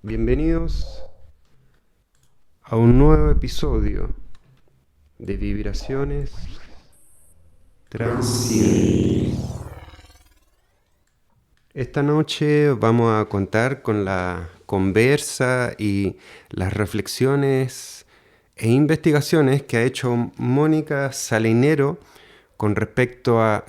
Bienvenidos a un nuevo episodio de Vibraciones Transientes. Esta noche vamos a contar con la conversa y las reflexiones e investigaciones que ha hecho Mónica Salineros con respecto a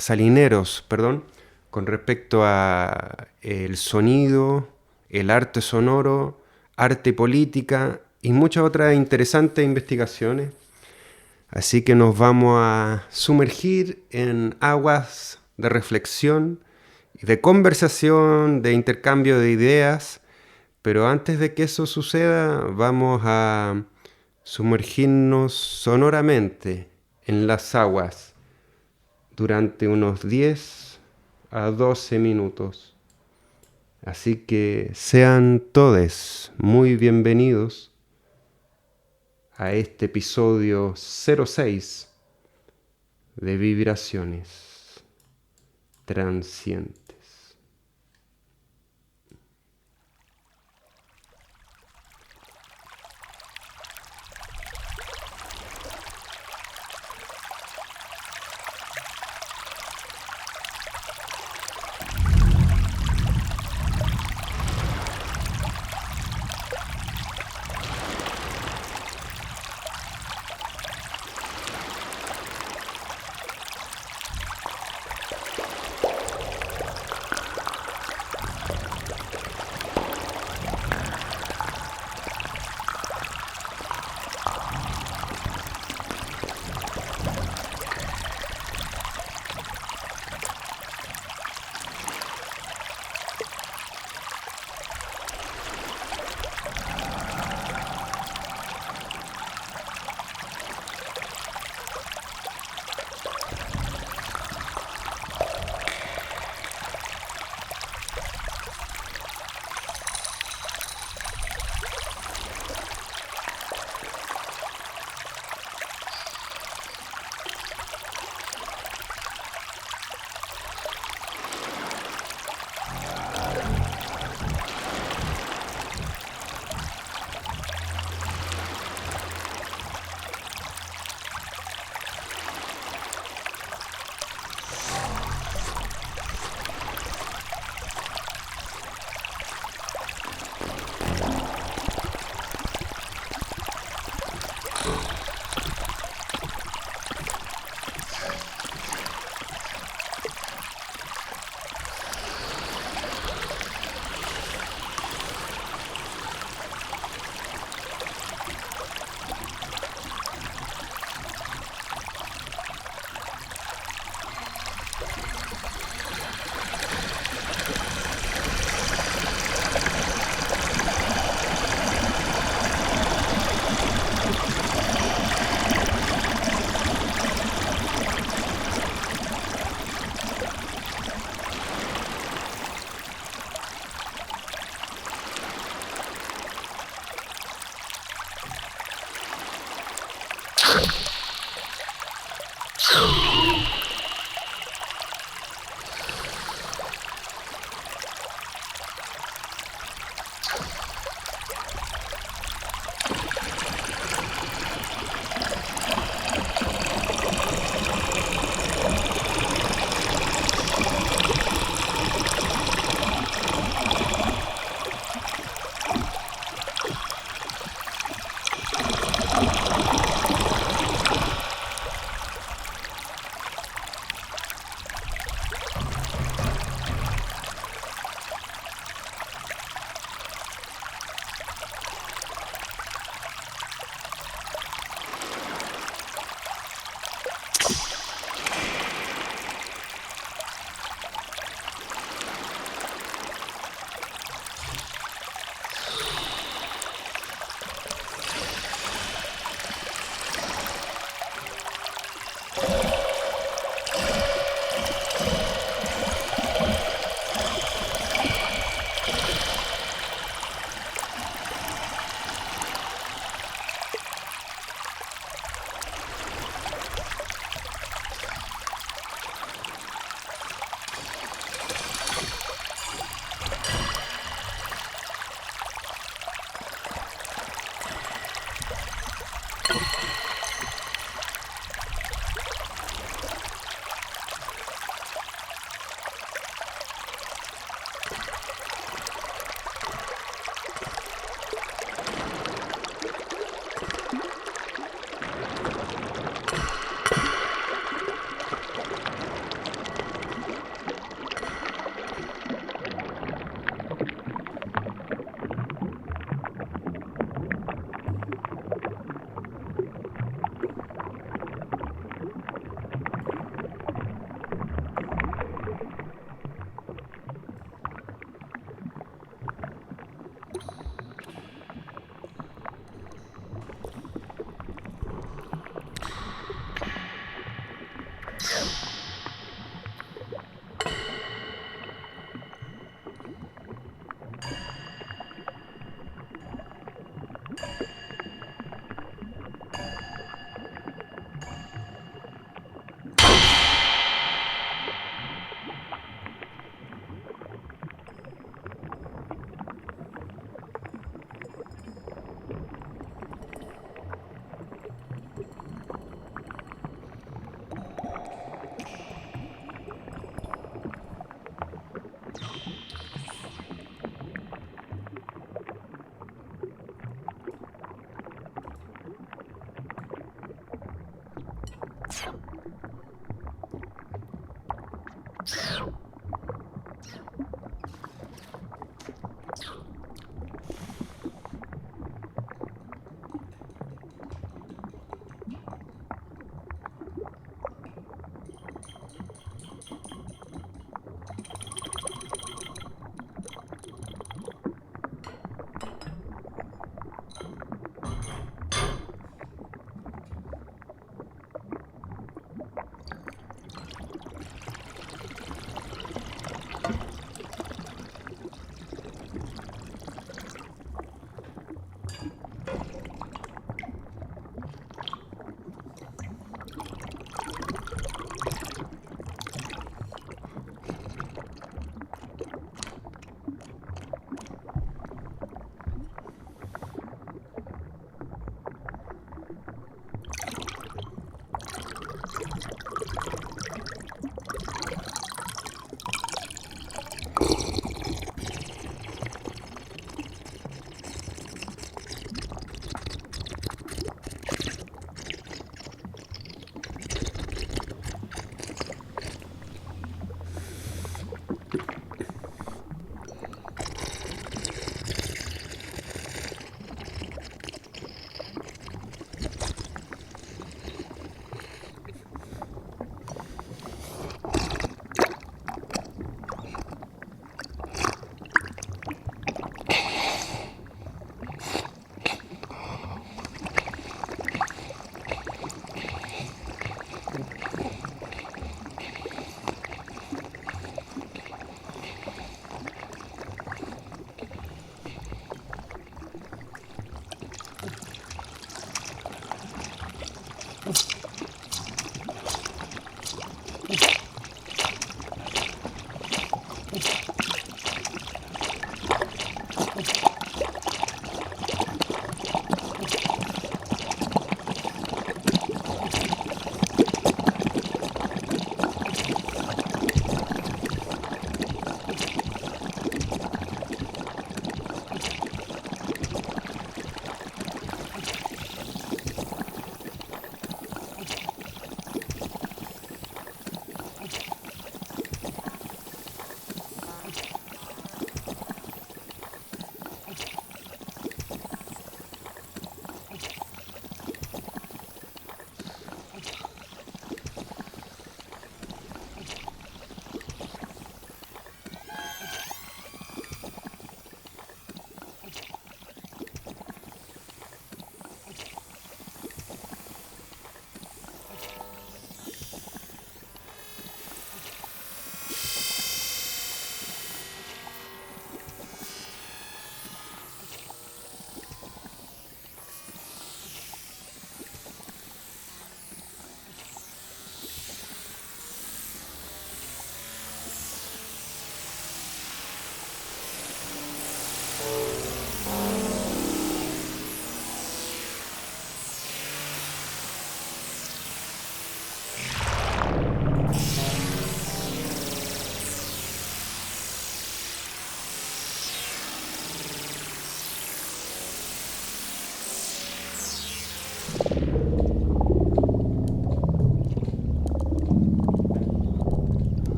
el sonido, el arte sonoro, arte y política y muchas otras interesantes investigaciones. Así que nos vamos a sumergir en aguas de reflexión, de conversación, de intercambio de ideas, pero antes de que eso suceda, vamos a sumergirnos sonoramente en las aguas durante unos 10 a 12 minutos. Así que sean todos muy bienvenidos a este episodio 06 de Vibraciones Transientes.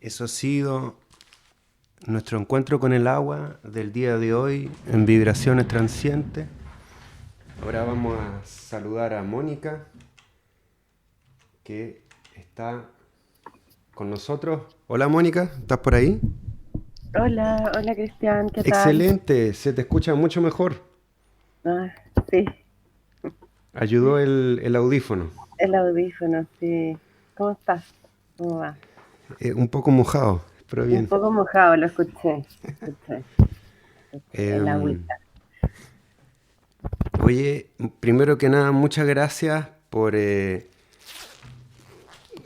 Eso ha sido nuestro encuentro con el agua del día de hoy en Vibraciones Transientes. Ahora vamos a saludar a Mónica, que está con nosotros. Hola Mónica, ¿estás por ahí? Hola, hola Cristian, ¿qué tal? Excelente, se te escucha mucho mejor. Ah, sí, Ayudó el audífono. el audífono, sí. ¿Cómo estás? ¿Cómo va? Un poco mojado, pero Un bien. poco mojado, lo escuché, el Em, agüita. Oye, primero que nada, muchas gracias por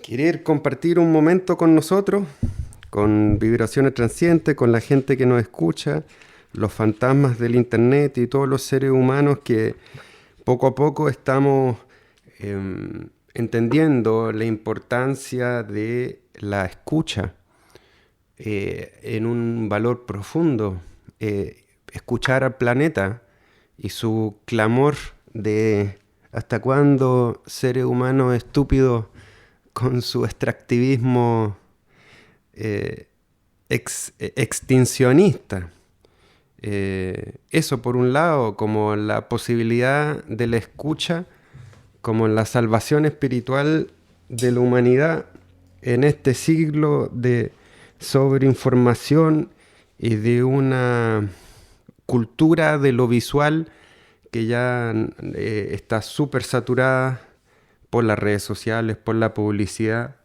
querer compartir un momento con nosotros, con Vibraciones Transientes, con la gente que nos escucha, los fantasmas del Internet y todos los seres humanos que poco a poco estamos entendiendo la importancia de la escucha en un valor profundo. Escuchar al planeta y su clamor de hasta cuándo seres humanos estúpidos con su extractivismo eh, extincionista. Eso por un lado, como la posibilidad de la escucha, como la salvación espiritual de la humanidad en este siglo de sobreinformación y de una cultura de lo visual que ya está súper saturada por las redes sociales, por la publicidad.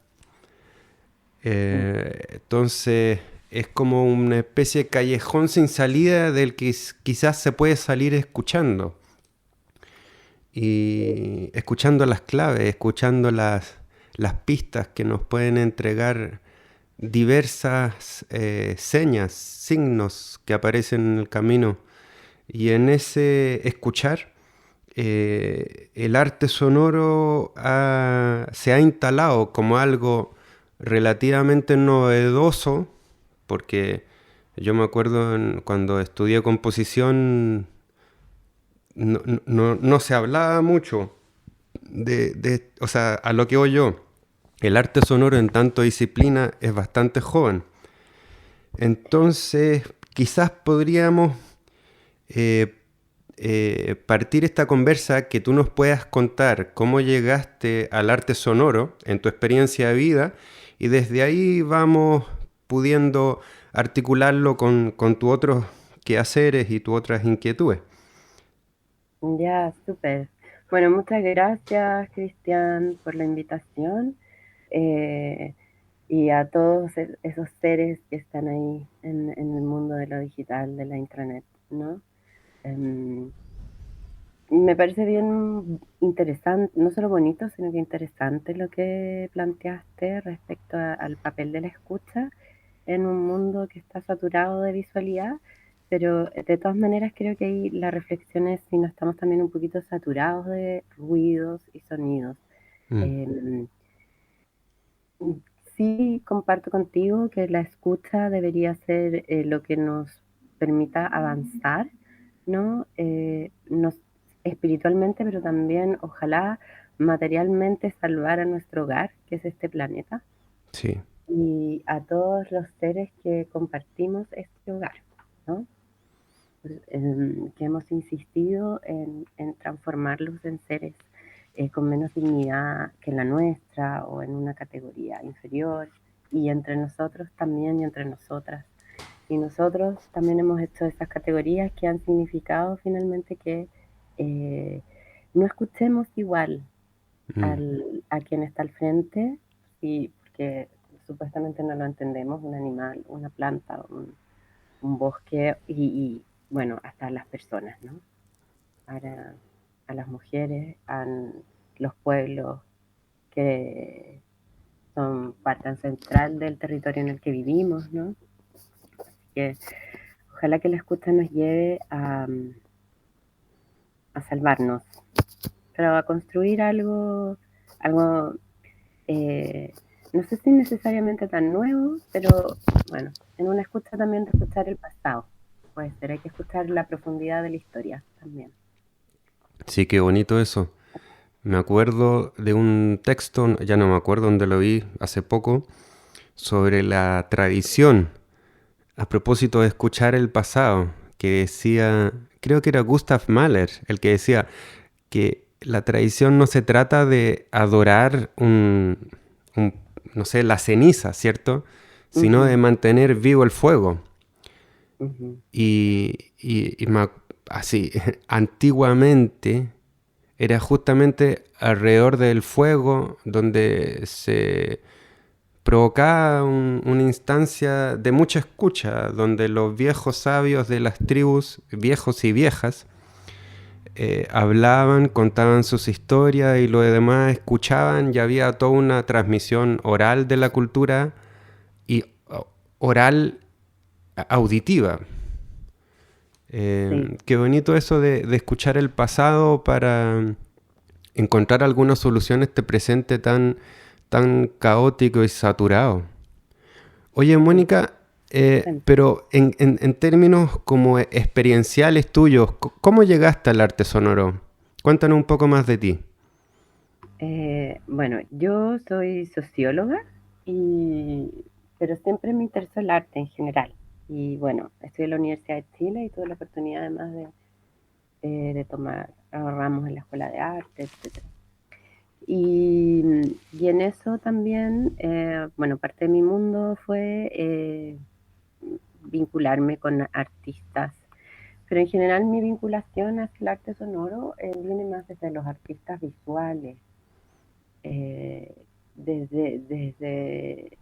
Entonces es como una especie de callejón sin salida del que quizás se puede salir escuchando. Y escuchando las claves, escuchando las pistas que nos pueden entregar diversas señas, signos que aparecen en el camino. Y en ese escuchar, el arte sonoro se ha instalado como algo relativamente novedoso, porque yo me acuerdo cuando estudié composición no se hablaba mucho o sea, a lo que voy yo. El arte sonoro en tanto disciplina es bastante joven. Entonces, quizás podríamos eh, partir esta conversa que tú nos puedas contar cómo llegaste al arte sonoro en tu experiencia de vida y desde ahí vamos pudiendo articularlo con tus otros quehaceres y tus otras inquietudes. Ya, súper. Bueno, muchas gracias Cristian por la invitación eh, y a todos esos seres que están ahí en el mundo de lo digital, de la intranet, ¿no? Em, Me parece bien interesante, no solo bonito, sino que interesante lo que planteaste respecto al papel de la escucha en un mundo que está saturado de visualidad, pero de todas maneras creo que ahí la reflexión es si no estamos también un poquito saturados de ruidos y sonidos. Mm, Eh, sí comparto contigo que la escucha debería ser lo que nos permita avanzar, ¿no? Espiritualmente, pero también ojalá materialmente salvar a nuestro hogar, que es este planeta, sí. y a todos los seres que compartimos este hogar, ¿no? Que hemos insistido en transformarlos en seres con menos dignidad que la nuestra o en una categoría inferior, y entre nosotros también y entre nosotras. Y nosotros también hemos hecho esas categorías que han significado finalmente que eh, no escuchemos igual Mm, a quien está al frente, y porque supuestamente no lo entendemos, un animal, una planta, un bosque bueno, hasta las personas, ¿no? Ahora, a las mujeres, a los pueblos que son parte central del territorio en el que vivimos, ¿no? Que ojalá que la escucha nos lleve a salvarnos, pero a construir algo eh, no sé si necesariamente tan nuevo, pero bueno, en una escucha también de escuchar el pasado. Puede ser, hay que escuchar la profundidad de la historia también. sí, qué bonito eso. me acuerdo de un texto, ya no me acuerdo dónde lo vi hace poco, sobre la tradición, a propósito de escuchar el pasado, que decía, creo que era Gustav Mahler, el que decía que la tradición no se trata de adorar un, no sé, la ceniza, ¿cierto? Sino de Ujú, mantener vivo el fuego. ujú, Así, antiguamente era justamente alrededor del fuego donde se provocaba una instancia de mucha escucha, donde los viejos sabios de las tribus, viejos y viejas, hablaban, contaban sus historias y los demás escuchaban, y había toda una transmisión oral de la cultura y oral auditiva. sí. Qué bonito eso de escuchar el pasado para encontrar algunas soluciones a este presente tan caótico y saturado. Oye, Sí, Mónica, sí. pero en términos como experienciales tuyos, ¿cómo llegaste al arte sonoro? Cuéntanos un poco más de ti. Bueno, yo soy socióloga, y, pero siempre me interesó el arte en general. Y bueno, estudié en la Universidad de Chile y tuve la oportunidad además de tomar ramos en la Escuela de Arte, etc. Y en eso también, bueno, parte de mi mundo fue vincularme con artistas. Pero en general mi vinculación hacia el arte sonoro viene más desde los artistas visuales, eh, desde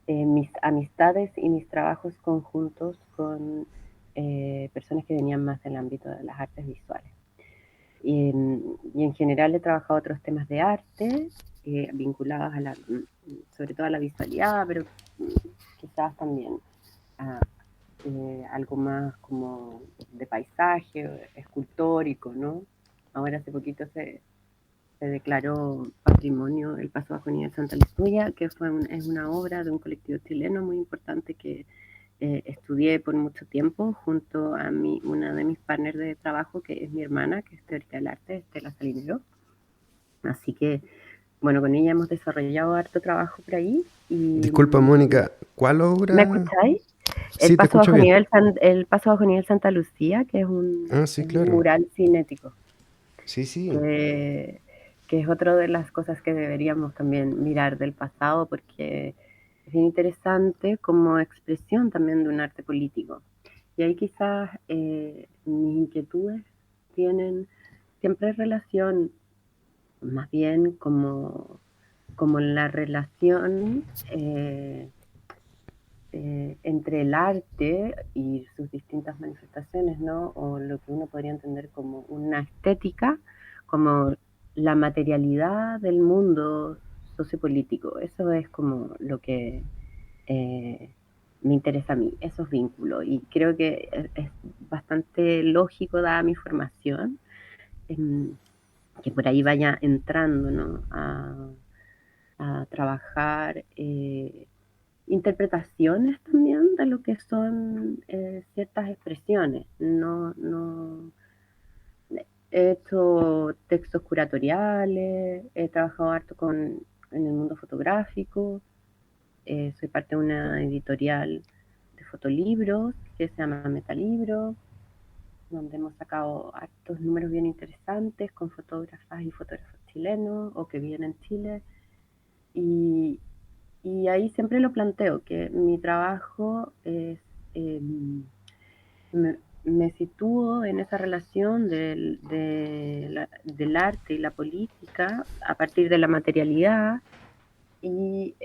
mis amistades y mis trabajos conjuntos con personas que venían más del ámbito de las artes visuales. Y en general he trabajado otros temas de arte vinculados a sobre todo a la visualidad, pero quizás también a algo más como de paisaje, escultórico, ¿no? Ahora hace poquito se declaró patrimonio el Paso Bajo Nivel Santa Lucía, que es una obra de un colectivo chileno muy importante que estudié por mucho tiempo junto a una de mis partners de trabajo, que es mi hermana, que es teórica del arte, Estela Salinero. Así que, bueno, con ella hemos desarrollado harto trabajo por ahí. Disculpa, Mónica, ¿cuál ¿Me obra? escucháis? Sí, te escucho bien. El Paso Bajo Nivel Santa Lucía, que Ah, sí, es un claro. mural cinético, Sí, sí. que, que es otra de las cosas que deberíamos también mirar del pasado, porque es bien interesante como expresión también de un arte político. Y ahí quizás mis inquietudes tienen siempre relación, más bien como la relación entre el arte y sus distintas manifestaciones, ¿no? O lo que uno podría entender como una estética, como la materialidad del mundo sociopolítico. Eso es como lo que eh, me interesa a mí, esos vínculos. Y creo que es bastante lógico, dada mi formación, que por ahí vaya entrando, ¿no? A trabajar interpretaciones también de lo que son ciertas expresiones. He hecho textos curatoriales, he trabajado harto en el mundo fotográfico, soy parte de una editorial de fotolibros que se llama Metalibro, donde hemos sacado hartos números bien interesantes con fotógrafas y fotógrafos chilenos o que viven en Chile. Y, y ahí siempre lo planteo, que mi trabajo es, eh, me sitúo en esa relación del arte y la política a partir de la materialidad y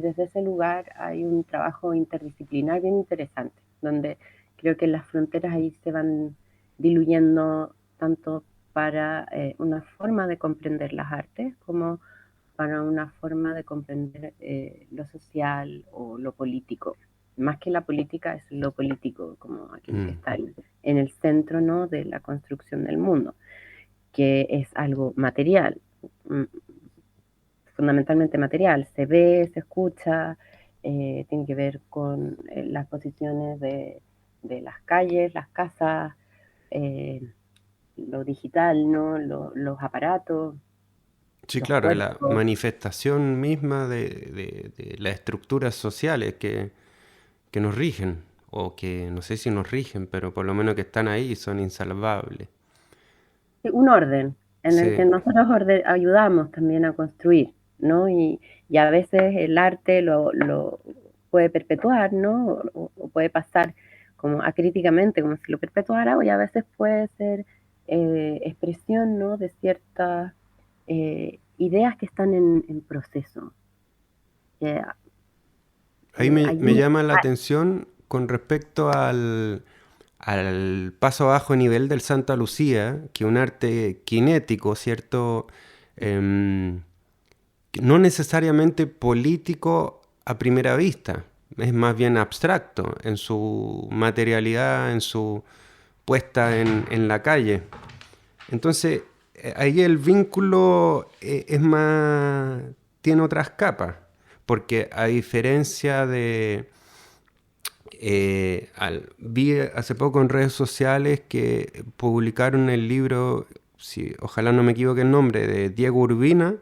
desde ese lugar hay un trabajo interdisciplinar bien interesante, donde creo que las fronteras ahí se van diluyendo tanto para una forma de comprender las artes como para una forma de comprender lo social o lo político. Más que la política es lo político, como aquello que Mm, está en el centro, ¿no?, de la construcción del mundo, que es algo material, mm, fundamentalmente material, se ve, se escucha, tiene que ver con las posiciones de las calles, las casas, eh, lo digital, ¿no? Los aparatos, Sí, los claro, es la cuerpos. manifestación misma de las estructuras sociales que nos rigen, o que no sé si nos rigen, pero por lo menos que están ahí y son insalvables. Un orden en el que Sí, nosotros ayudamos también a construir, ¿no? Y a veces el arte lo puede perpetuar, ¿no? O puede pasar como acríticamente, como si lo perpetuara, y a veces puede ser expresión, ¿no? De ciertas ideas que están en proceso. Que, ahí me hay llama la atención con respecto al paso a bajo nivel del Santa Lucía, que un arte cinético, ¿cierto? Em, no necesariamente político a primera vista, es más bien abstracto en su materialidad, en su puesta en la calle. Entonces, ahí el vínculo es más, tiene otras capas, porque a diferencia de, vi hace poco en redes sociales que publicaron el libro, si, ojalá no me equivoque el nombre, de Diego Urbina,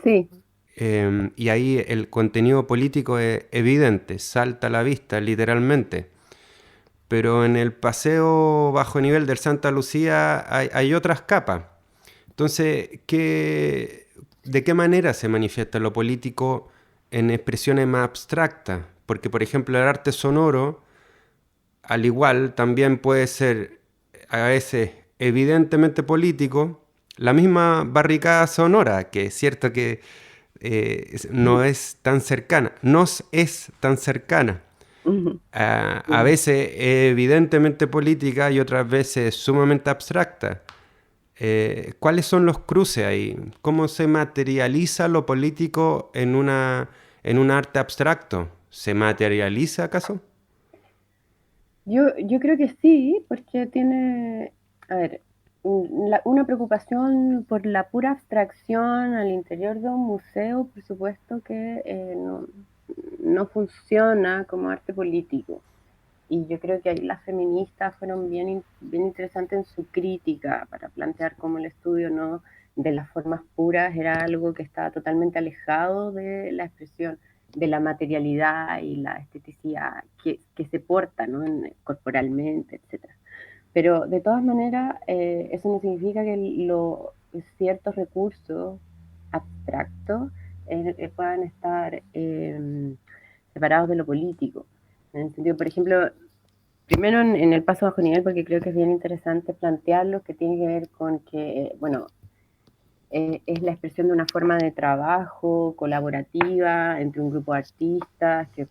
sí, y ahí el contenido político es evidente, salta a la vista literalmente. Pero en el paseo bajo nivel del Santa Lucía hay otras capas. Entonces, ¿de qué manera se manifiesta lo político en expresiones más abstractas? Porque, por ejemplo, el arte sonoro, al igual, también puede ser a veces evidentemente político. La misma barricada sonora, que es cierto que no es tan cercana, nos es tan cercana. A sí. veces evidentemente política y otras veces sumamente abstracta. ¿Cuáles son los cruces ahí? ¿Cómo se materializa lo político en un arte abstracto? ¿Se materializa acaso? Yo creo que sí, porque tiene, a ver, una preocupación por la pura abstracción al interior de un museo, por supuesto que no funciona como arte político. Y yo creo que ahí las feministas fueron bien interesantes en su crítica para plantear cómo el estudio no de las formas puras era algo que estaba totalmente alejado de la expresión de la materialidad y la esteticidad que se porta, ¿no? Corporalmente, etcétera. Pero de todas maneras, eso no significa que ciertos recursos abstractos puedan estar separados de lo político. En el sentido, por ejemplo, primero en el paso bajo nivel, porque creo que es bien interesante plantearlo, que tiene que ver con que, bueno, es la expresión de una forma de trabajo colaborativa entre un grupo de artistas, que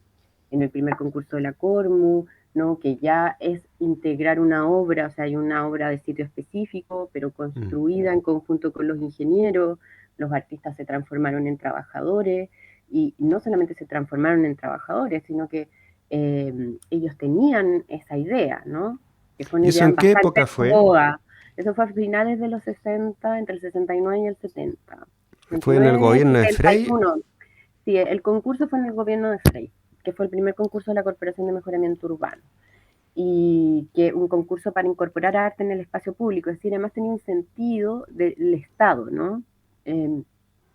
en el primer concurso de la Cormu, ¿no? Que ya es integrar una obra, o sea, hay una obra de sitio específico, pero Mm. construida en conjunto con los ingenieros, los artistas se transformaron en trabajadores, y no solamente se transformaron en trabajadores, sino que ellos tenían esa idea, ¿no? Que fue una ¿Y eso idea en qué bastante época fue? boa. Eso fue a finales de los 60, entre el 69 y el 70. ¿Fue en el 69, gobierno de Frey? 71. Sí, el concurso fue en el gobierno de Frey, que fue el primer concurso de la Corporación de Mejoramiento Urbano. Y que un concurso para incorporar arte en el espacio público, es decir, además tenía un sentido del Estado, ¿no? Eh,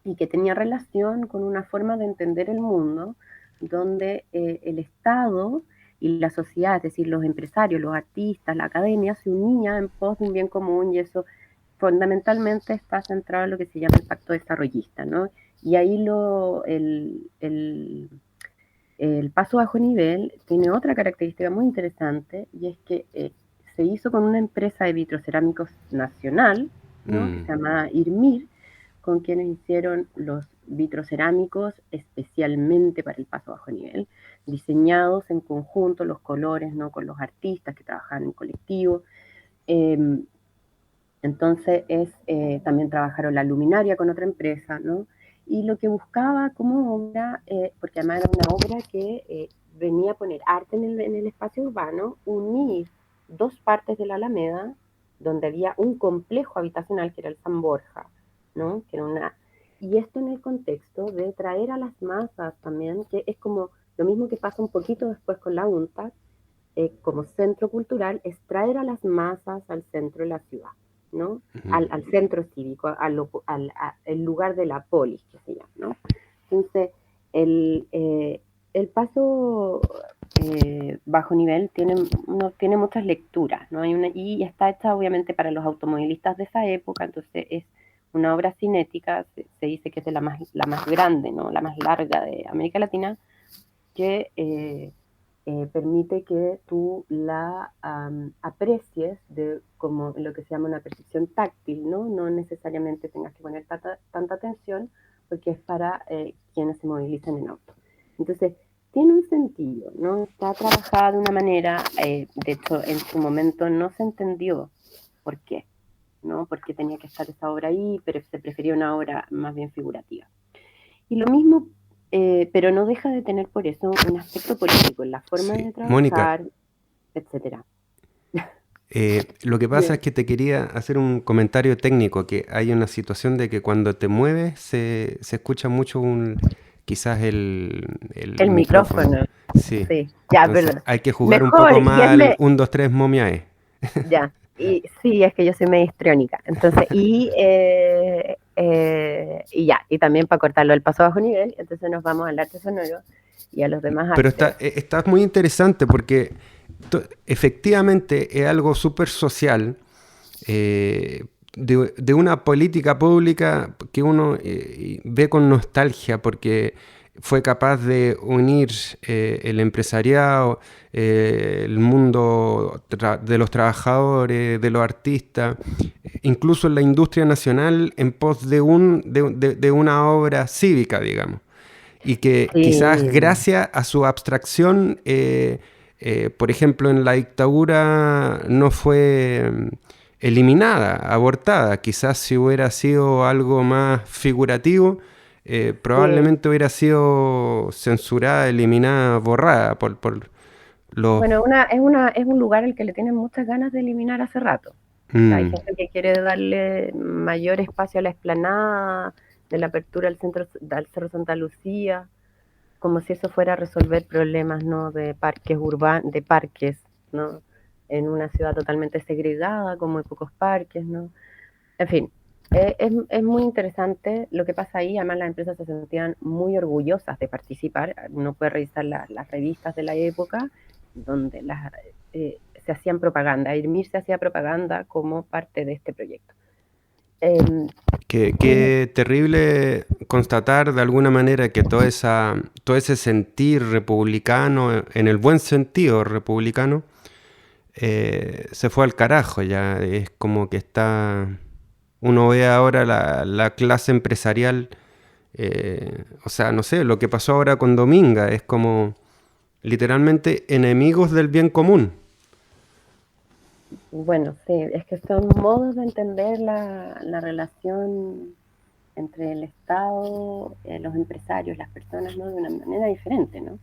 y que tenía relación con una forma de entender el mundo donde el Estado y la sociedad, es decir, los empresarios, los artistas, la academia, se unía en pos de un bien común y eso fundamentalmente está centrado en lo que se llama el pacto desarrollista, ¿no? Y ahí el paso bajo nivel tiene otra característica muy interesante y es que se hizo con una empresa de vitrocerámicos nacional, ¿no? Que Mm. se llama IRMIR, con quienes hicieron los vitrocerámicos especialmente para el paso bajo nivel, diseñados en conjunto los colores, ¿no? Con los artistas que trabajan en colectivo. Eh, entonces también trabajaron la luminaria con otra empresa, ¿no? Y lo que buscaba como obra, porque además era una obra que venía a poner arte en el espacio urbano, unir dos partes de la Alameda, donde había un complejo habitacional que era el San Borja, ¿no? Que era una, y esto en el contexto de traer a las masas también, que es como lo mismo que pasa un poquito después con la UNTAC, como centro cultural, es traer a las masas al centro de la ciudad. ¿no? Ujú. Al centro cívico, el lugar de la polis, que se llama, ¿no? Entonces, el paso bajo nivel no tiene muchas lecturas, ¿no? Y está hecha obviamente para los automovilistas de esa época, entonces es una obra cinética, se dice que es de la más grande, ¿no? La más larga de América Latina, que permite que tú la aprecies de como lo que se llama una percepción táctil, ¿no? No necesariamente tengas que poner tanta atención porque es para quienes se movilizan en auto. Entonces, tiene un sentido, ¿no? Está trabajada de una manera, de hecho, en su momento no se entendió por qué, ¿no? Porque tenía que estar esa obra ahí, pero se prefería una obra más bien figurativa. Y lo mismo, pero no deja de tener por eso un aspecto político en la forma Sí, de Mónica, trabajar, etcétera. lo que pasa es Bien. que te quería hacer un comentario técnico, que hay una situación de que cuando te mueves se escucha mucho quizás el El micrófono. micrófono, Sí, sí, ya, entonces perdón. hay que jugar un Mejor, poco y más al 1, 2, 3 momiae. ya, y sí, es que yo soy medio histriónica, entonces, y ya, y también para cortarlo el paso bajo nivel, entonces nos vamos al arte sonoro y a los demás Pero artes. está muy interesante porque efectivamente es algo súper social, de una política pública que uno ve con nostalgia porque fue capaz de unir el empresariado, el mundo de los trabajadores, de los artistas, incluso en la industria nacional en pos de una obra cívica, digamos. Y que quizás Sí, gracias a su abstracción, por ejemplo, en la dictadura no fue eliminada, abortada. Quizás si hubiera sido algo más figurativo, sí. probablemente hubiera sido censurada, eliminada, borrada por los... Bueno, es un lugar al que le tienen muchas ganas de eliminar hace rato. O sea, hay Mm, gente que quiere darle mayor espacio a la explanada, de la apertura al Cerro Santa Lucía, como si eso fuera a resolver problemas, ¿no? De parques urbanos, de parques, ¿no? En una ciudad totalmente segregada, con muy pocos parques, ¿no? En fin, es muy interesante lo que pasa ahí. Además, las empresas se sentían muy orgullosas de participar. Uno puede revisar las revistas de la época donde se hacían propaganda. Irmir se hacía propaganda como parte de este proyecto. Eh, y qué terrible constatar de alguna manera que todo ese sentir republicano, en el buen sentido republicano, se fue al carajo ya. Es como que está... Uno ve ahora la clase empresarial, o sea, no sé, lo que pasó ahora con Dominga, es como literalmente enemigos del bien común. bueno, sí, es que son modos de entender la relación entre el Estado, los empresarios, las personas, ¿no? De una manera diferente, ¿no?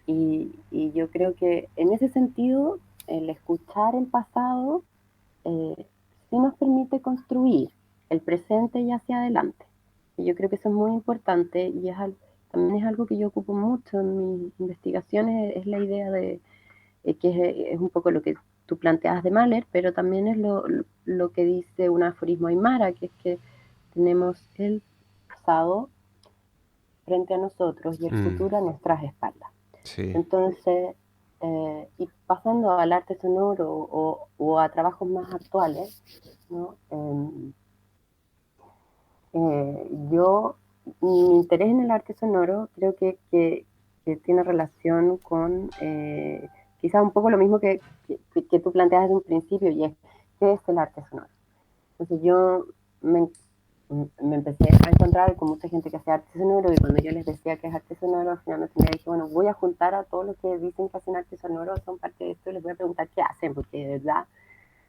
Y yo creo que en ese sentido, el escuchar el pasado sí nos permite construir el presente y hacia adelante. Y yo creo que eso es muy importante y también es algo que yo ocupo mucho en mis investigaciones, es la idea de que es un poco lo que tú planteas de Mahler, pero también es lo que dice un aforismo aymara, que es que tenemos el pasado frente a nosotros y el Mm, futuro a nuestras espaldas. sí. Entonces, y pasando al arte sonoro o a trabajos más actuales, ¿no? Yo, mi interés en el arte sonoro creo que tiene relación con quizás un poco lo mismo que tú planteas desde un principio, y es, ¿qué es el arte sonoro? Entonces yo me, me empecé a encontrar con mucha gente que hace arte sonoro, y cuando yo les decía que es arte sonoro, finalmente me dije, bueno, voy a juntar a todos los que dicen que hacen arte sonoro, son parte de esto, y les voy a preguntar qué hacen, porque de verdad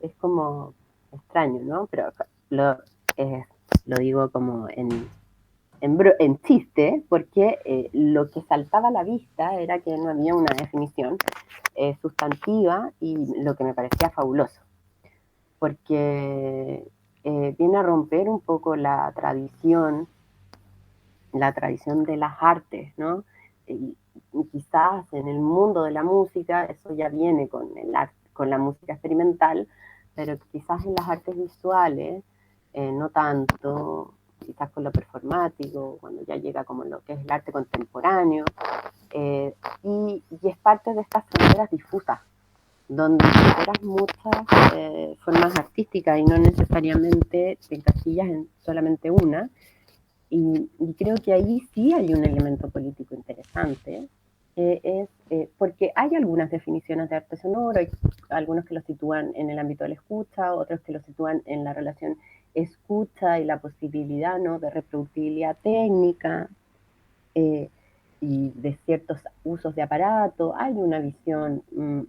es como extraño, ¿no? Pero eh, lo digo como en chiste, porque lo que saltaba a la vista era que no había una definición sustantiva, y lo que me parecía fabuloso, porque viene a romper un poco la tradición de las artes, ¿no? Y quizás en el mundo de la música eso ya viene con la música experimental, pero quizás en las artes visuales no tanto, quizás con lo performático, cuando ya llega como lo que es el arte contemporáneo, y es parte de estas fronteras difusas, donde superas muchas formas artísticas y no necesariamente te encasillas en solamente una. Y creo que ahí sí hay un elemento político interesante, porque hay algunas definiciones de arte sonoro, hay algunos que lo sitúan en el ámbito de la escucha, otros que lo sitúan en la relación escucha y la posibilidad, ¿no?, de reproductibilidad técnica, eh, y de ciertos usos de aparato. Hay una visión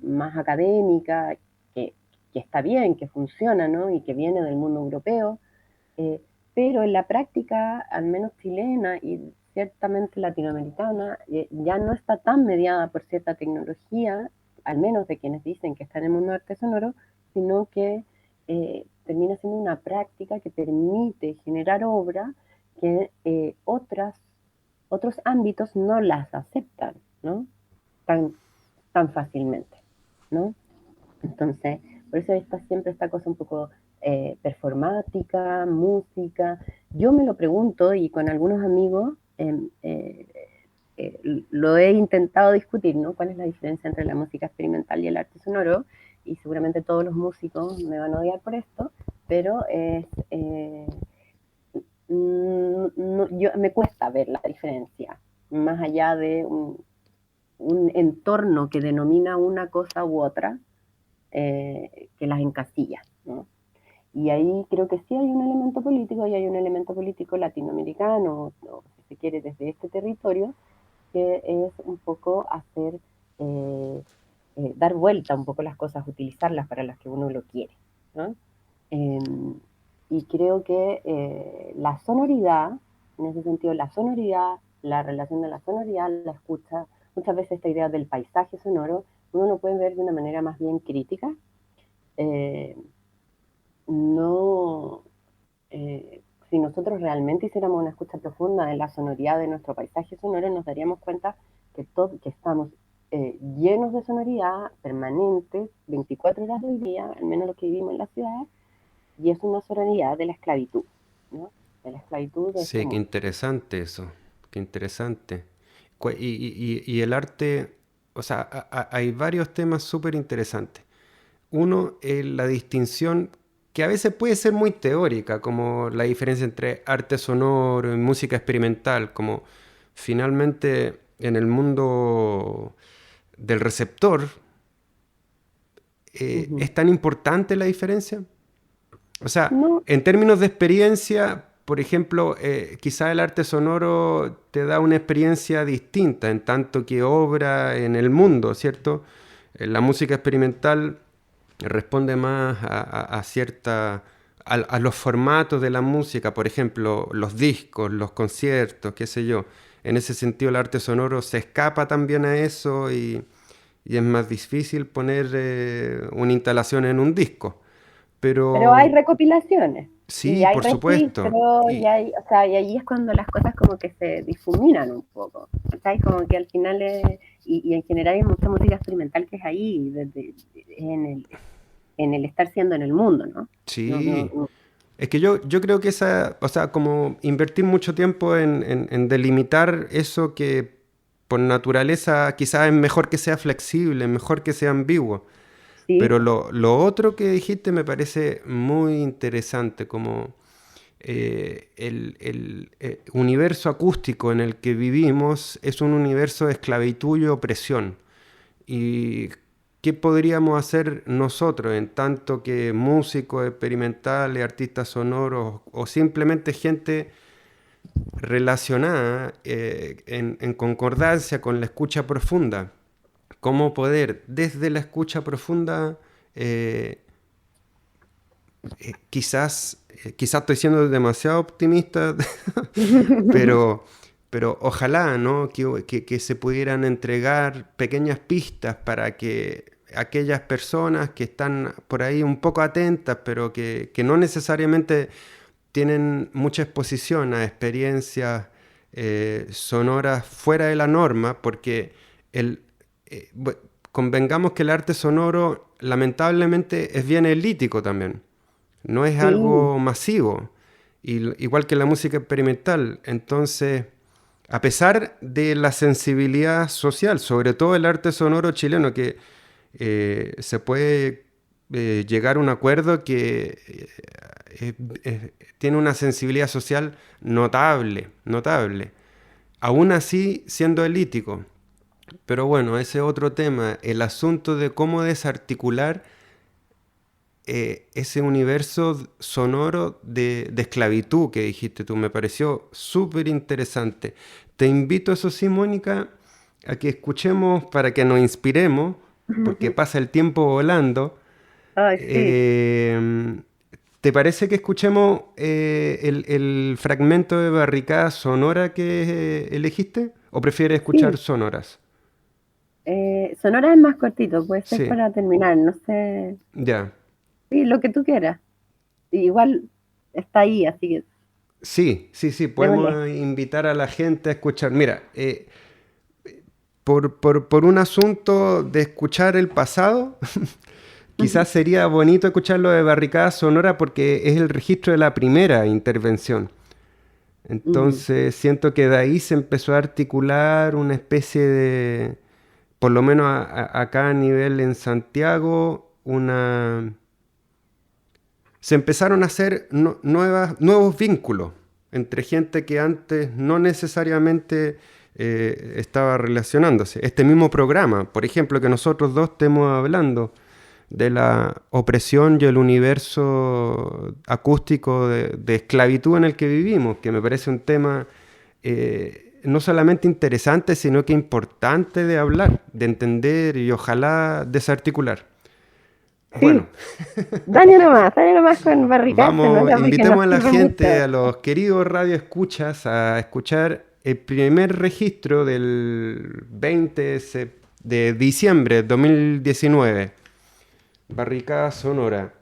más académica que, que, está bien, que funciona, ¿no?, y que viene del mundo europeo, eh, pero en la práctica, al menos chilena y ciertamente latinoamericana, ya no está tan mediada por cierta tecnología, al menos de quienes dicen que está en el mundo arte sonoro, sino que termina siendo una práctica que permite generar obra que otros ámbitos no las aceptan, ¿no?, tan, tan fácilmente, ¿no? Entonces, por eso está siempre esta cosa un poco performática, música. Yo me lo pregunto y con algunos amigos lo he intentado discutir, ¿no? ¿Cuál es la diferencia entre la música experimental y el arte sonoro? Y seguramente todos los músicos me van a odiar por esto, pero me cuesta ver la diferencia, más allá de un entorno que denomina una cosa u otra, que las encasilla, ¿no? Y ahí creo que sí hay un elemento político, y hay un elemento político latinoamericano, o si se quiere, desde este territorio, que es un poco hacer, dar vuelta un poco las cosas, utilizarlas para las que uno lo quiere, ¿no? Eh, y creo que la sonoridad, en ese sentido, la sonoridad, la relación de la sonoridad, la escucha, muchas veces esta idea del paisaje sonoro, uno lo puede ver de una manera más bien crítica. Eh, no, si nosotros realmente hiciéramos una escucha profunda de la sonoridad de nuestro paisaje sonoro, nos daríamos cuenta que estamos llenos de sonoridad permanentes, 24 horas del día, al menos lo que vivimos en la ciudad, y es una sonoridad de la esclavitud, ¿no?, de la esclavitud de este Sí, qué mundo. interesante eso, qué interesante. Y el arte, o sea, hay varios temas súper interesantes. Uno es la distinción que a veces puede ser muy teórica, como la diferencia entre arte sonoro y música experimental, como finalmente en el mundo del receptor, Uh -huh. ¿es tan importante la diferencia? O sea, No, en términos de experiencia, por ejemplo, quizá el arte sonoro te da una experiencia distinta en tanto que obra en el mundo, ¿cierto? La música experimental responde más a los formatos de la música, por ejemplo, los discos, los conciertos, qué sé yo. En ese sentido, el arte sonoro se escapa también a eso y es más difícil poner una instalación en un disco. pero hay Pero recopilaciones y sí, hay por supuesto. registros y hay, o sea, y ahí es cuando las cosas como que se difuminan un poco, ¿sabes? Como que al final y en general hay mucha música experimental que es ahí, en el estar siendo en el mundo, ¿no? No, no, Sí. no. Es que yo creo que esa, o sea, como invertir mucho tiempo en delimitar eso que por naturaleza quizás es mejor que sea flexible, mejor que sea ambiguo. Sí, Pero lo otro que dijiste me parece muy interesante, como el universo acústico en el que vivimos es un universo de esclavitud y opresión. ¿Y qué podríamos hacer nosotros en tanto que músicos experimentales, artistas sonoros o simplemente gente relacionada en concordancia con la escucha profunda? ¿Cómo poder desde la escucha profunda eh, quizás estoy siendo demasiado optimista, pero, pero ojalá, ¿no?, que se pudieran entregar pequeñas pistas para que aquellas personas que están por ahí un poco atentas, pero que no necesariamente tienen mucha exposición a experiencias sonoras fuera de la norma, porque el, convengamos que el arte sonoro lamentablemente es bien elítico también, no es Sí, algo masivo, igual que la música experimental. Entonces, a pesar de la sensibilidad social, sobre todo el arte sonoro chileno, que se puede llegar a un acuerdo que tiene una sensibilidad social notable, notable, aún así siendo elítico. Pero bueno, ese es otro tema, el asunto de cómo desarticular ese universo sonoro de esclavitud que dijiste tú, me pareció súper interesante. Te invito, eso sí, Mónica, a que escuchemos para que nos inspiremos, porque pasa el tiempo volando. ay, sí, Eh, ¿Te parece que escuchemos el fragmento de Barricada Sonora que elegiste? ¿O prefieres escuchar sí. sonoras? Sonora es más cortito, puede ser Sí, para terminar, no sé. ya. Sí, lo que tú quieras. Igual está ahí, así que Sí, sí, sí, démosle. podemos invitar a la gente a escuchar. Mira, por un asunto de escuchar el pasado, quizás sería bonito escucharlo de Barricada Sonora porque es el registro de la primera intervención. Mm, Entonces siento que de ahí se empezó a articular una especie de, por lo menos acá a nivel en Santiago, se empezaron a hacer nuevos vínculos entre gente que antes no necesariamente estaba relacionándose. Este mismo programa, por ejemplo, que nosotros dos estemos hablando de la opresión y el universo acústico de esclavitud en el que vivimos, que me parece un tema no solamente interesante, sino que importante de hablar, de entender y ojalá desarticular. Bueno, sí, dale nomás con Barricada vamos, Sonora porque nos invitemos a la sirve gente, mucho. a los queridos radioescuchas, a escuchar el primer registro del 20 de diciembre de 2019. Barricada Sonora.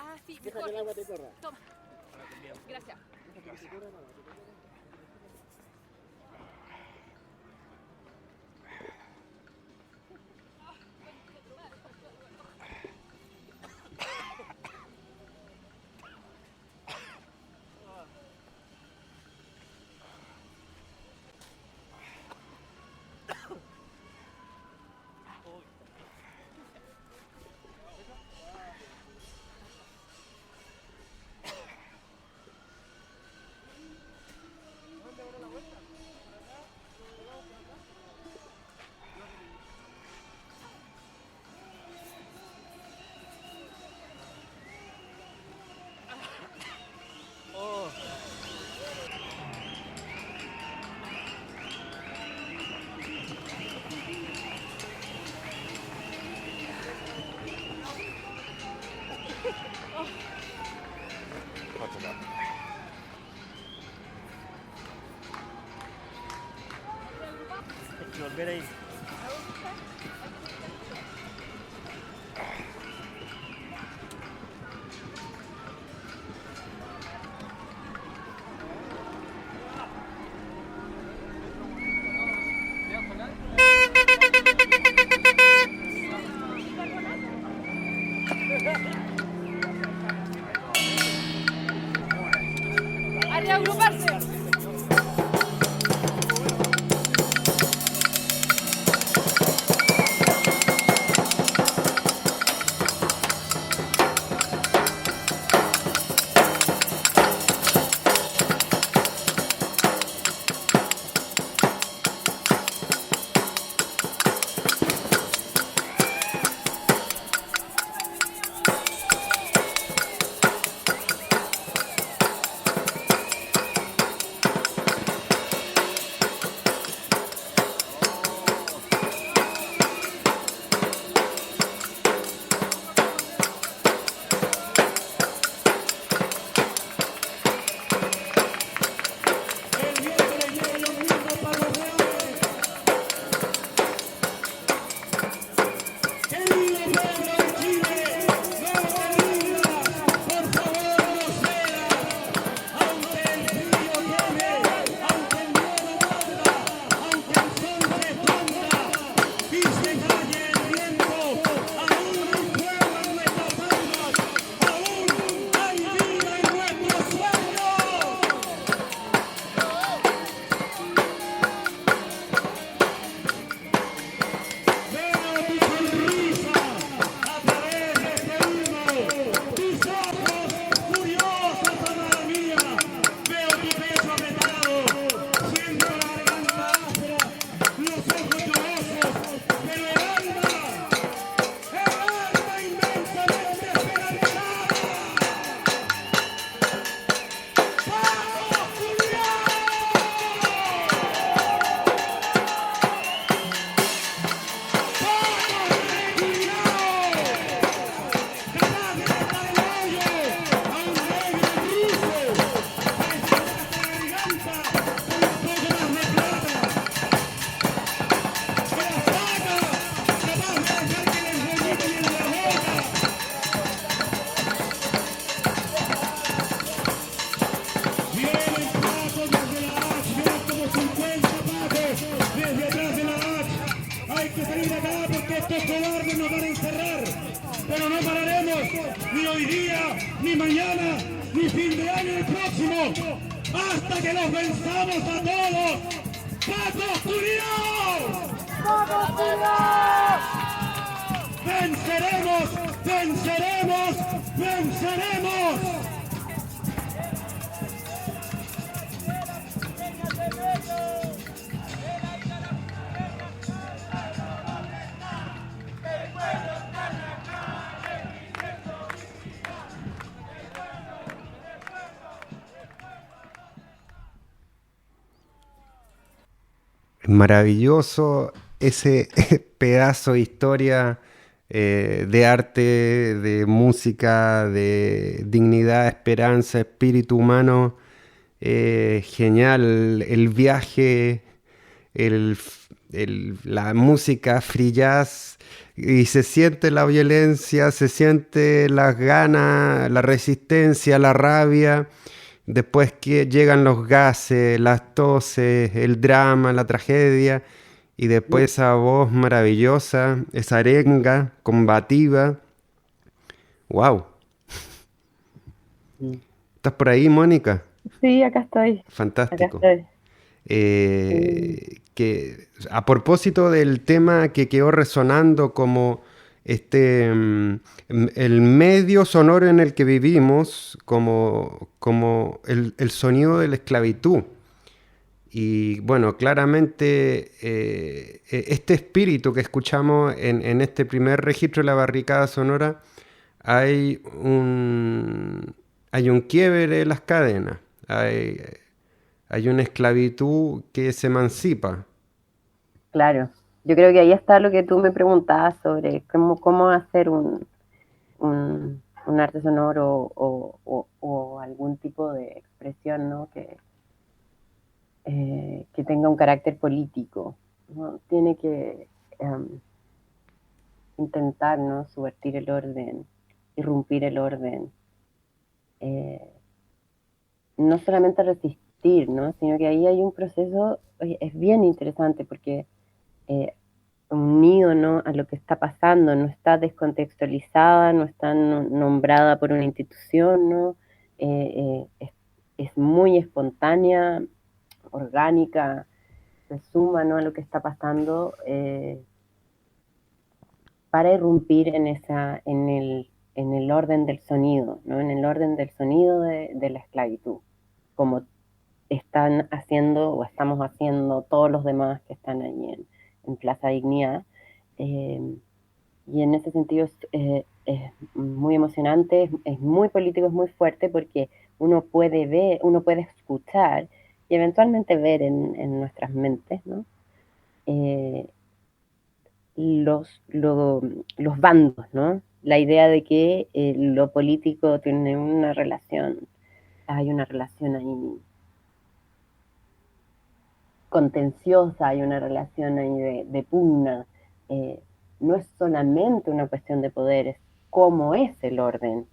Ah, sí, mejor. Que el agua te corra. Toma. Gracias. Volver ahí. A reagruparse. pero no pararemos ni hoy día, ni mañana, ni fin de año el próximo, hasta que los venzamos a todos. ¡Patos Culiao! ¡Patos Culiao! ¡Venceremos! ¡Venceremos! ¡Venceremos! Maravilloso ese pedazo de historia, de arte, de música, de dignidad, esperanza, espíritu humano. Genial el viaje, la música free jazz, y se siente la violencia, se siente las ganas, la resistencia, la rabia. Después que llegan los gases, las toses, el drama, la tragedia, y después esa voz maravillosa, esa arenga combativa. ¡Wow! ¿Estás por ahí, Mónica? Sí, acá estoy. Acá Fantástico. estoy. Que a propósito del tema que quedó resonando como el medio sonoro en el que vivimos, como el sonido de la esclavitud. Y bueno, claramente este espíritu que escuchamos en este primer registro de la barricada sonora, hay un quiebre de las cadenas, hay una esclavitud que se emancipa. Claro. Yo creo que ahí está lo que tú me preguntabas sobre cómo hacer un arte sonoro o algún tipo de expresión, ¿no? Que tenga un carácter político, ¿no? Tiene que intentar, ¿no? Subvertir el orden, irrumpir el orden, no solamente resistir, ¿no? Sino que ahí hay un proceso, es bien interesante porque unido, ¿no? A lo que está pasando, no está descontextualizada, no está nombrada por una institución, ¿no? Es muy espontánea, orgánica, se suma, ¿no? A lo que está pasando para irrumpir en el orden del sonido, ¿no? En el orden del sonido de la esclavitud, como están haciendo o estamos haciendo todos los demás que están ahí en Plaza Dignidad. Y en ese sentido es muy emocionante, es muy político, es muy fuerte porque uno puede ver, uno puede escuchar y eventualmente ver en nuestras mentes, ¿no? Los bandos, ¿no? La idea de que lo político tiene una relación, hay una relación ahí contenciosa, hay una relación ahí de pugna. No es solamente una cuestión de poder, es cómo es el orden,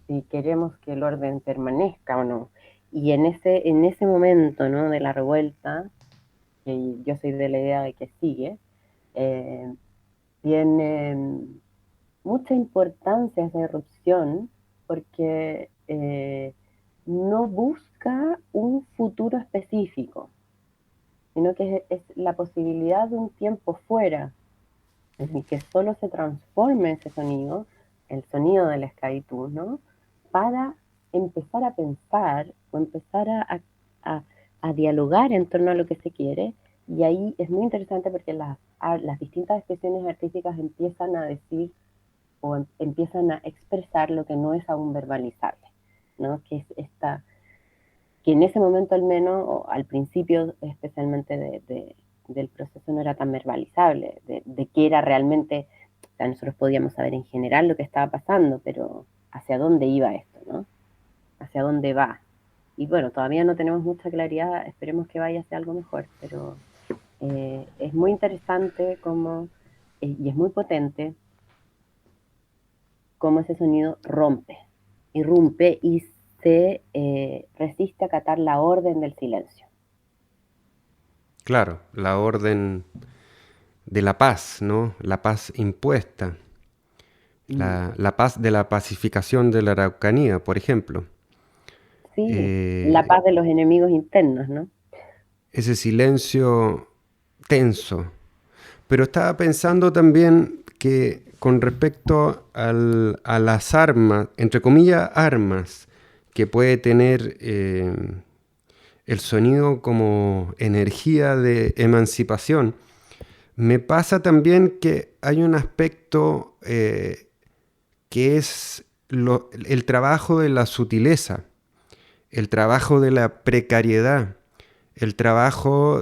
si queremos que el orden permanezca o no. Y en ese momento, ¿no? De la revuelta, que yo soy de la idea de que sigue, tiene mucha importancia esa irrupción porque no busca un futuro específico, sino que es la posibilidad de un tiempo fuera, en el que solo se transforme ese sonido, el sonido de la esclavitud, ¿no? Para empezar a pensar o empezar a dialogar en torno a lo que se quiere. Y ahí es muy interesante porque las distintas expresiones artísticas empiezan a decir o empiezan a expresar lo que no es aún verbalizable, ¿no? Que es que en ese momento al menos, o al principio especialmente del proceso, no era tan verbalizable, de qué era realmente, o sea, nosotros podíamos saber en general lo que estaba pasando, pero hacia dónde iba esto, ¿no? Hacia dónde va. Y bueno, todavía no tenemos mucha claridad, esperemos que vaya hacia algo mejor, pero es muy interesante y es muy potente cómo ese sonido irrumpe y se resiste a acatar la orden del silencio. Claro, la orden de la paz, ¿no? La paz impuesta. La paz de la pacificación de la Araucanía, por ejemplo. Sí, la paz de los enemigos internos, ¿no? Ese silencio tenso. Pero estaba pensando también que con respecto a las armas, entre comillas armas, que puede tener el sonido como energía de emancipación, me pasa también que hay un aspecto que es el trabajo de la sutileza, el trabajo de la precariedad, el trabajo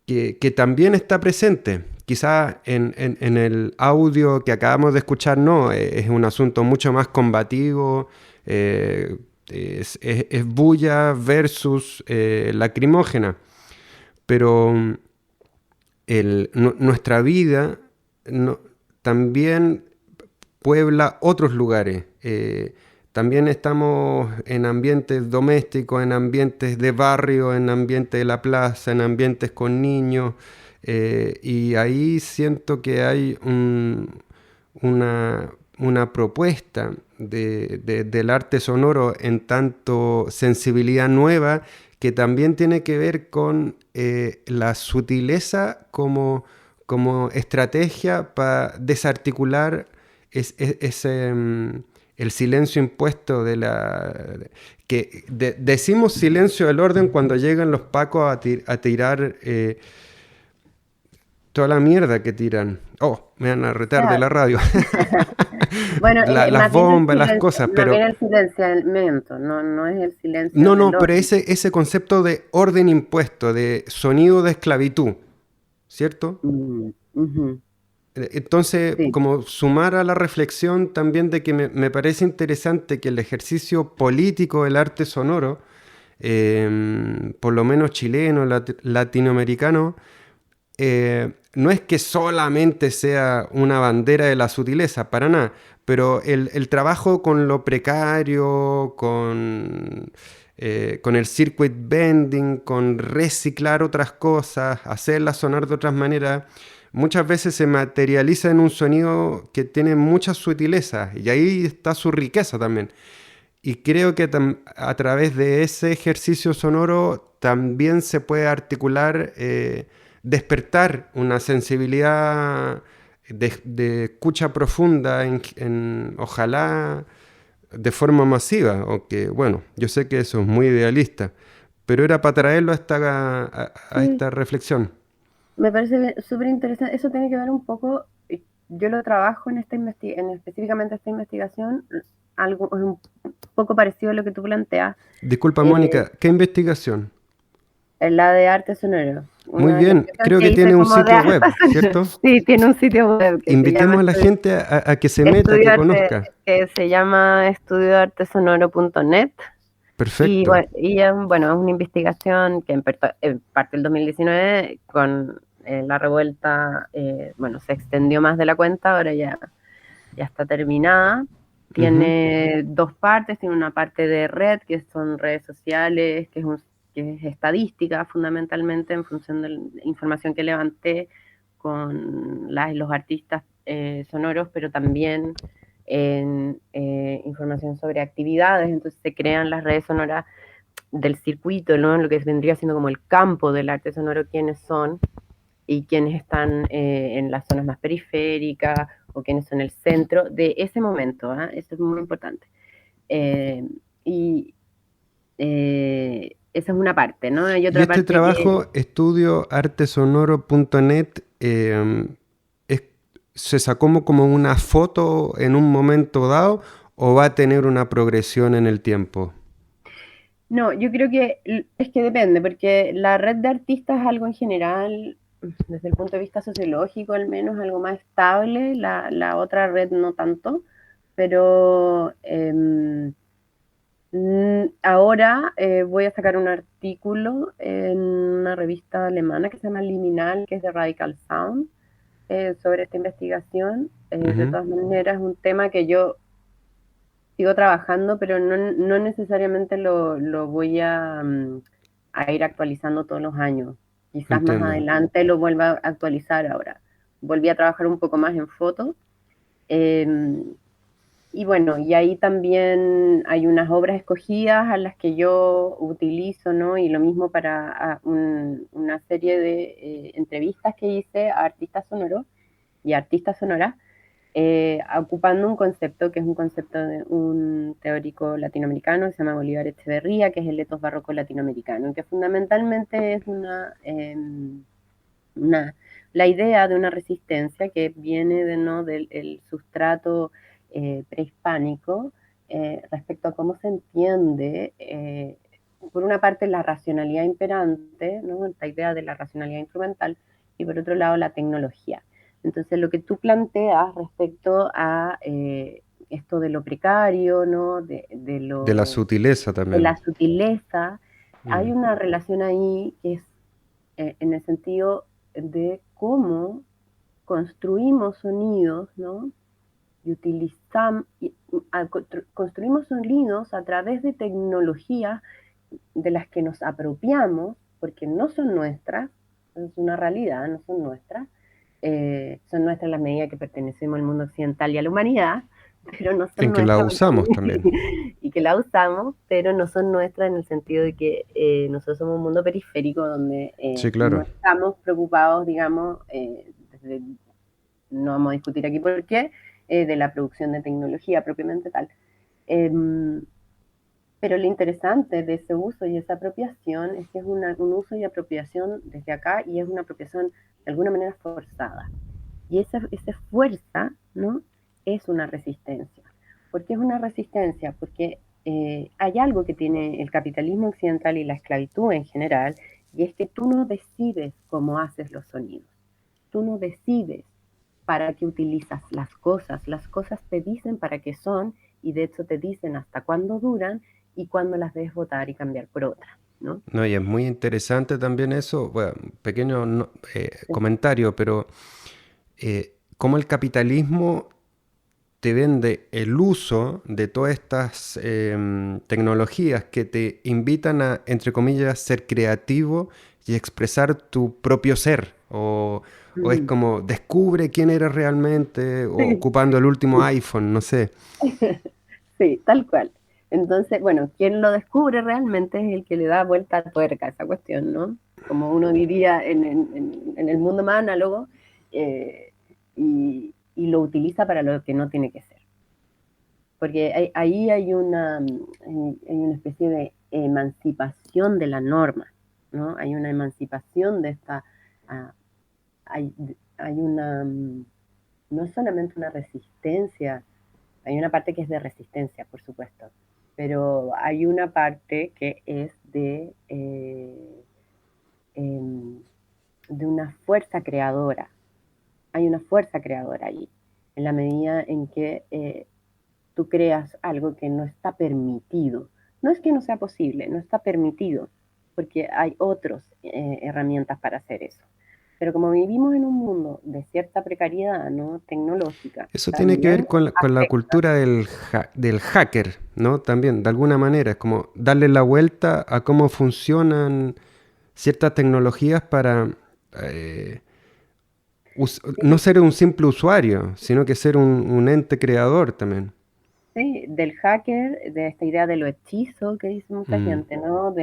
que también está presente. Quizás en el audio que acabamos de escuchar no, es un asunto mucho más combativo, es bulla versus lacrimógena, pero nuestra vida también puebla otros lugares. También estamos en ambientes domésticos, en ambientes de barrio, en ambientes de la plaza, en ambientes con niños, y ahí siento que hay una propuesta del arte sonoro en tanto sensibilidad nueva que también tiene que ver con la sutileza como estrategia para desarticular ese el silencio impuesto decimos silencio del orden cuando llegan los pacos a tirar toda la mierda que tiran. Oh, me van a retar de la radio. Bueno, Las bombas, las cosas, más pero... bien el silenciamiento, no es el silencio No, del pero orden. ese concepto de orden impuesto, de sonido de esclavitud, ¿cierto? Ujú, Entonces, sí, como sumar a la reflexión también de que me parece interesante que el ejercicio político del arte sonoro, por lo menos chileno, latinoamericano, no es que solamente sea una bandera de la sutileza, para nada, pero el trabajo con lo precario, con el circuit bending, con reciclar otras cosas, hacerlas sonar de otras maneras, muchas veces se materializa en un sonido que tiene muchas sutilezas y ahí está su riqueza también. Y creo que a través de ese ejercicio sonoro también se puede articular, despertar una sensibilidad de escucha profunda, ojalá de forma masiva, aunque bueno, yo sé que eso es muy idealista, pero era para traerlo a sí, esta reflexión. me parece súper interesante. Eso tiene que ver un poco, yo lo trabajo en específicamente esta investigación, algo es un poco parecido a lo que tú planteas, Disculpa, eh, Mónica, ¿qué investigación? en la de arte sonoro. Muy Una bien, investigación creo que que hice tiene un como de sitio arte web, sonoro. ¿cierto? Sí, tiene un sitio web que se llama Invitemos a la gente a que se meta, Estudio que Arte, conozca. que se llama estudioartesonoro.net. Perfecto. Y bueno, es una investigación que parte del 2019 con la revuelta, bueno, se extendió más de la cuenta, ahora ya está terminada. Ujú. Tiene dos partes, tiene una parte de red, que son redes sociales, que es estadística fundamentalmente en función de la información que levanté con los artistas sonoros, pero también en información sobre actividades, entonces se crean las redes sonoras del circuito, ¿no? Lo que vendría siendo como el campo del arte sonoro, quiénes son y quiénes están en las zonas más periféricas o quiénes son el centro de ese momento, ¿eh? Eso es muy importante. Eh, y esa es una parte, ¿no? Hay Y otra este parte que trabajo, estudioartesonoro.net, es- ¿se sacó como una foto en un momento dado o va a tener una progresión en el tiempo? no, yo creo que es que depende, porque la red de artistas es algo en general, desde el punto de vista sociológico al menos, algo más estable, la otra red no tanto, pero ahora voy a sacar un artículo en una revista alemana que se llama Liminal, que es de Radical Sound, sobre esta investigación. De Ujú. todas maneras, es un tema que yo sigo trabajando, pero no necesariamente lo voy a ir actualizando todos los años. Quizás más Entiendo. adelante lo vuelva a actualizar ahora. Volví a trabajar un poco más en foto. eh, y bueno, y ahí también hay unas obras escogidas a las que yo utilizo, ¿no? Y lo mismo para una serie de entrevistas que hice a artistas sonoros y artistas sonoras, ocupando un concepto que es un concepto de un teórico latinoamericano que se llama Bolívar Echeverría, que es el etos barroco latinoamericano, que fundamentalmente es una, la idea de una resistencia que viene ¿no? del sustrato prehispánico respecto a cómo se entiende por una parte la racionalidad imperante, ¿no? Esta idea de la racionalidad instrumental, y por otro lado la tecnología. Entonces lo que tú planteas respecto a esto de lo precario, ¿no? De la sutileza de también. la sutileza, hay una relación ahí que es en el sentido de cómo construimos sonidos, ¿no? Y construimos sonidos a través de tecnologías de las que nos apropiamos, porque no son nuestras, es una realidad, no son nuestras, son nuestras en la medida que pertenecemos al mundo occidental y a la humanidad, pero no son En que la nuestras. usamos también. Y que la usamos, pero no son nuestras en el sentido de que nosotros somos un mundo periférico donde Sí, no claro. estamos preocupados, digamos, no vamos a discutir aquí por qué, de la producción de tecnología propiamente tal. Pero lo interesante de ese uso y esa apropiación es que es un uso y apropiación desde acá, y es una apropiación de alguna manera forzada. Y esa fuerza, ¿no? Es una resistencia. ¿Por qué es una resistencia? Porque hay algo que tiene el capitalismo occidental y la esclavitud en general, y es que tú no decides cómo haces los sonidos. Tú no decides para qué utilizas las cosas te dicen para qué son, y de hecho te dicen hasta cuándo duran y cuándo las debes botar y cambiar por otra, ¿no? No, y es muy interesante también eso, bueno, pequeño comentario, pero cómo el capitalismo te vende el uso de todas estas tecnologías que te invitan a, entre comillas, ser creativo y expresar tu propio ser, o es como descubre quién eres realmente, o ocupando el último iPhone, no sé. Sí, tal cual. Entonces, bueno, quien lo descubre realmente es el que le da vuelta a tuerca a esa cuestión, ¿no? Como uno diría en el mundo más análogo, y lo utiliza para lo que no tiene que ser. Porque ahí hay una especie de emancipación de la norma, ¿no? Hay una emancipación de esta... hay una... no solamente una resistencia, hay una parte que es de resistencia, por supuesto, pero hay una parte que es de una fuerza creadora. Hay una fuerza creadora ahí, en la medida en que tú creas algo que no está permitido. No es que no sea posible, no está permitido, porque hay otras herramientas para hacer eso. Pero como vivimos en un mundo de cierta precariedad, ¿no? Tecnológica. Eso tiene que ver con la cultura del hacker, ¿no? También, de alguna manera, es como darle la vuelta a cómo funcionan ciertas tecnologías para no ser un simple usuario, sino que ser un ente creador también. Sí, del hacker, de esta idea de lo hechizo que dice mucha gente, ¿no?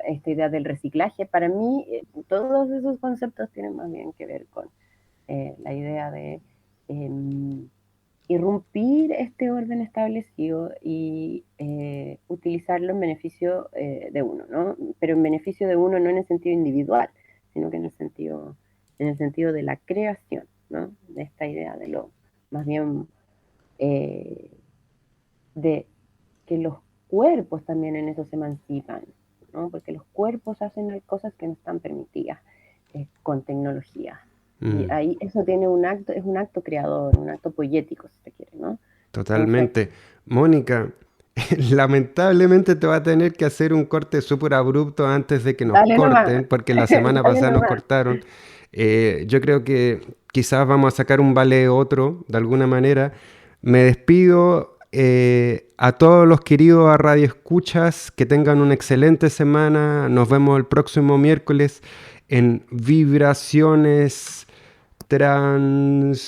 Esta idea del reciclaje. Para mí, todos esos conceptos tienen más bien que ver con la idea de irrumpir este orden establecido y utilizarlo en beneficio de uno, ¿no? Pero en beneficio de uno no en el sentido individual, sino que en el sentido de la creación, ¿no? De esta idea de lo más bien... de que los cuerpos también en eso se emancipan, ¿no? Porque los cuerpos hacen cosas que no están permitidas con tecnología. Y ahí eso tiene es un acto creador, un acto poético, si se quiere, ¿no? Totalmente. Entonces, Mónica, lamentablemente te va a tener que hacer un corte súper abrupto antes de que nos corten, porque la semana pasada nos cortaron. Yo creo que quizás vamos a sacar un vale otro, de alguna manera. Me despido. A todos los queridos Radio Escuchas, que tengan una excelente semana. Nos vemos el próximo miércoles en Vibraciones Transcientes.